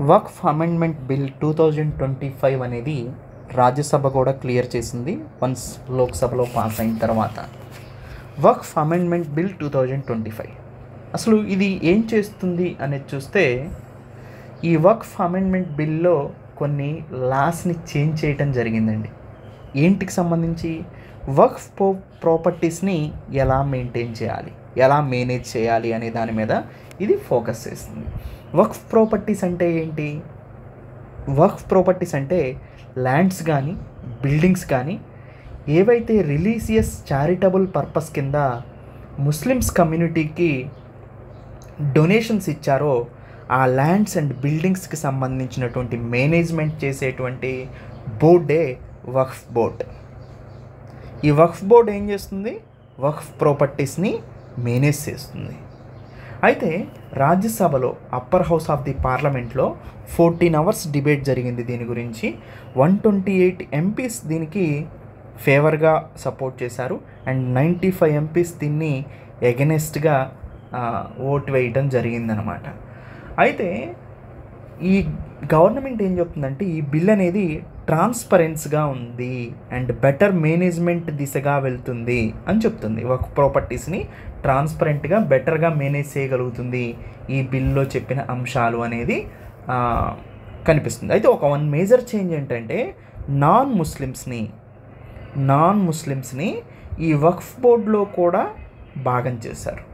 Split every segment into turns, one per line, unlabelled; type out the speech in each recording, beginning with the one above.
వక్ఫ్ amendment bill 2025 అనేది రాజ్యసభ కూడా clear చేసింది వన్స్ లోక్సభలో పాస్ అయిన తర్వాత. వక్ఫ్ అమెండ్మెంట్ బిల్ 2025 అసలు ఇది ఏం చేస్తుంది అనేది చూస్తే, ఈ వక్ఫ్ అమెండ్మెంట్ బిల్లో కొన్ని లాస్ని చేంజ్ చేయటం జరిగిందండి. ఏంటికి సంబంధించి? వక్ఫ్ ప్రాపర్టీస్ని ఎలా మెయింటైన్ చేయాలి, ఎలా మేనేజ్ చేయాలి అనే దాని మీద ఇది ఫోకస్ చేస్తుంది. వక్ఫ్ ప్రాపర్టీస్ అంటే ఏంటి? వక్ఫ్ ప్రాపర్టీస్ అంటే ల్యాండ్స్ కానీ బిల్డింగ్స్ కానీ ఏవైతే రిలీజియస్ చారిటబుల్ పర్పస్ కింద ముస్లిమ్స్ కమ్యూనిటీకి డొనేషన్స్ ఇచ్చారో ఆ ల్యాండ్స్ అండ్ బిల్డింగ్స్కి సంబంధించినటువంటి మేనేజ్మెంట్ చేసేటువంటి బోర్డే వక్ఫ్ బోర్డ్. ఈ వక్ఫ్ బోర్డ్ ఏం చేస్తుంది? వక్ఫ్ ప్రాపర్టీస్ని మేనేజ్ చేస్తుంది. అయితే రాజ్యసభలో అప్పర్ హౌస్ ఆఫ్ ది పార్లమెంట్లో 14 అవర్స్ డిబేట్ జరిగింది దీని గురించి. 128 ఎంపీస్ దీనికి ఫేవర్గా సపోర్ట్ చేశారు అండ్ 95 ఎంపీస్ దీన్ని ఎగనెస్ట్గా ఓటు వేయటం జరిగిందనమాట. అయితే ఈ గవర్నమెంట్ ఏం చెప్తుందంటే, ఈ బిల్ అనేది ట్రాన్స్పరెన్స్గా ఉంది అండ్ బెటర్ మేనేజ్మెంట్ దిశగా వెళ్తుంది అని చెప్తుంది. వక్ఫ్ ప్రాపర్టీస్ని ట్రాన్స్పరెంట్గా బెటర్గా మేనేజ్ చేయగలుగుతుంది ఈ బిల్లో చెప్పిన అంశాలు అనేది కనిపిస్తుంది. అయితే ఒక మేజర్ చేంజ్ ఏంటంటే, నాన్ ముస్లిమ్స్ని ఈ వక్ఫ్ బోర్డులో కూడా భాగం చేశారు.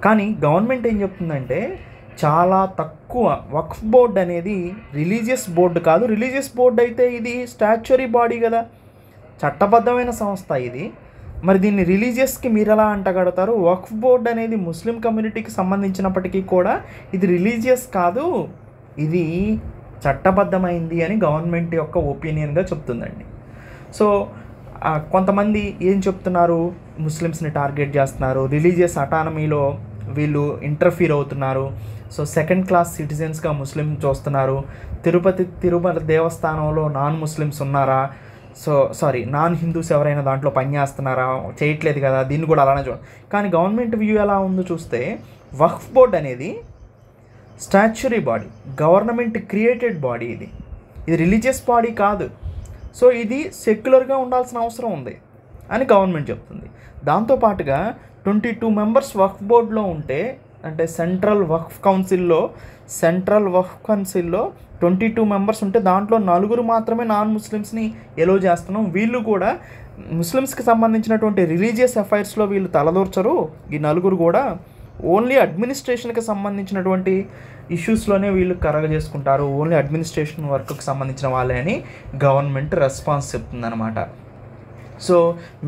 కానీ గవర్నమెంట్ ఏం చెప్తుందంటే, చాలా తక్కువ వక్ఫ్ బోర్డ్ అనేది రిలీజియస్ బోర్డు కాదు. రిలీజియస్ బోర్డు అయితే ఇది స్టాచ్యురీ బాడీ కదా, చట్టబద్ధమైన సంస్థ ఇది. మరి దీన్ని రిలీజియస్కి మీరు ఎలా అంటగడతారు? వక్ఫ్ బోర్డ్ అనేది ముస్లిం కమ్యూనిటీకి సంబంధించినప్పటికీ కూడా ఇది రిలీజియస్ కాదు, ఇది చట్టబద్ధమైంది అని గవర్నమెంట్ యొక్క ఒపీనియన్గా చెప్తుందండి. సో కొంతమంది ఏం చెప్తున్నారు? ముస్లిమ్స్ని టార్గెట్ చేస్తున్నారు, రిలీజియస్ అటానమీలో వీళ్ళు ఇంటర్ఫీర్ అవుతున్నారు, సో సెకండ్ క్లాస్ సిటిజన్స్గా ముస్లిం చూస్తున్నారు, తిరుమల దేవస్థానంలో నాన్ ముస్లిమ్స్ ఉన్నారా, నాన్ హిందూస్ ఎవరైనా దాంట్లో పనిచేస్తున్నారా, చేయట్లేదు కదా, దీన్ని కూడా అలానే చూడాలి. కానీ గవర్నమెంట్ వ్యూ ఎలా ఉందో చూస్తే, వక్ఫ్ బోర్డ్ అనేది statuary body, government created body, ఇది రిలీజియస్ బాడీ కాదు. సో ఇది సెక్యులర్గా ఉండాల్సిన అవసరం ఉంది అని గవర్నమెంట్ చెప్తుంది. దాంతోపాటుగా 22 మెంబర్స్ వక్ఫ్ బోర్డులో ఉంటే, అంటే సెంట్రల్ వక్ఫ్ కౌన్సిల్లో 22 మెంబర్స్ ఉంటే దాంట్లో 4 మాత్రమే నాన్ ముస్లిమ్స్ని ఎలో చేస్తున్నాం. వీళ్ళు కూడా ముస్లిమ్స్కి సంబంధించినటువంటి రిలీజియస్ అఫైర్స్లో వీళ్ళు తలదూర్చరు. ఈ 4 కూడా ఓన్లీ అడ్మినిస్ట్రేషన్కి సంబంధించినటువంటి ఇష్యూస్లోనే వీళ్ళు చేసుకుంటారు, ఓన్లీ అడ్మినిస్ట్రేషన్ వర్క్కి సంబంధించిన వాళ్ళే అని గవర్నమెంట్ రెస్పాన్స్ చెప్తుందన్నమాట. సో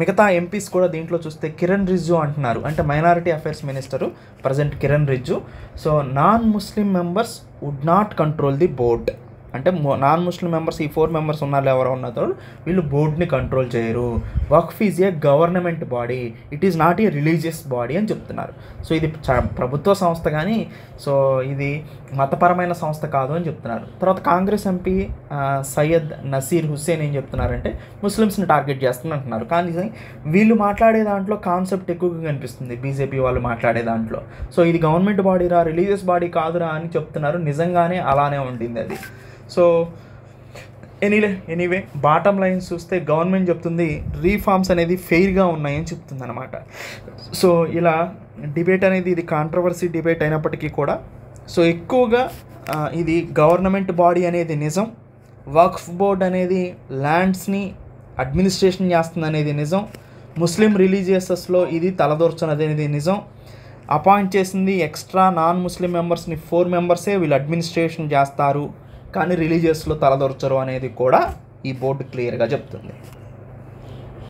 మిగతా ఎంపీస్ కూడా దీంట్లో చూస్తే కిరణ్ రిజ్జు అంటున్నారు, అంటే minority affairs minister present Kiran Rijiju. So non Muslim members would not control the board, అంటే నాన్ ముస్లిం మెంబర్స్, ఈ 4 మెంబర్స్ ఉన్నారు ఎవరో ఉన్నారో వీళ్ళు బోర్డ్ని కంట్రోల్ చేయరు. Waqf is a government body, it is not a religious body అని చెప్తున్నారు. సో ఇది ప్రభుత్వ సంస్థ కానీ, సో ఇది మతపరమైన సంస్థ కాదు అని చెప్తున్నారు. తర్వాత కాంగ్రెస్ ఎంపీ సయ్యద్ నసీర్ హుస్సేన్ ఏం చెప్తున్నారంటే, ముస్లిమ్స్ని టార్గెట్ చేస్తున్నారు అంటున్నారు. కానీ వీళ్ళు మాట్లాడే దాంట్లో కాన్సెప్ట్ ఎక్కువగా కనిపిస్తుంది బీజేపీ వాళ్ళు మాట్లాడే దాంట్లో. సో ఇది గవర్నమెంట్ బాడీరా, రిలీజియస్ బాడీ కాదురా అని చెప్తున్నారు. నిజంగానే అలానే ఉంటుంది అది. సో ఎనీవే బాటమ్ లైన్స్ చూస్తే గవర్నమెంట్ చెప్తుంది రీఫార్మ్స్ అనేది ఫెయిర్గా ఉన్నాయని చెప్తుంది అనమాట. సో ఇలా డిబేట్ అనేది ఇది కాంట్రవర్సీ డిబేట్ అయినప్పటికీ కూడా, సో ఎక్కువగా ఇది గవర్నమెంట్ బాడీ అనేది నిజం, వక్ఫ్ బోర్డ్ అనేది ల్యాండ్స్ని అడ్మినిస్ట్రేషన్ చేస్తుంది అనేది నిజం, ముస్లిం రిలీజియసెస్లో ఇది తలదూర్చనది అనేది నిజం, అపాయింట్ చేసింది ఎక్స్ట్రా నాన్ ముస్లిం మెంబర్స్ని 4 మెంబర్సే వీళ్ళు అడ్మినిస్ట్రేషన్ చేస్తారు, కానీ రిలీజియస్లో తలదొరచరు అనేది కూడా ఈ బోర్డు క్లియర్గా చెప్తుంది.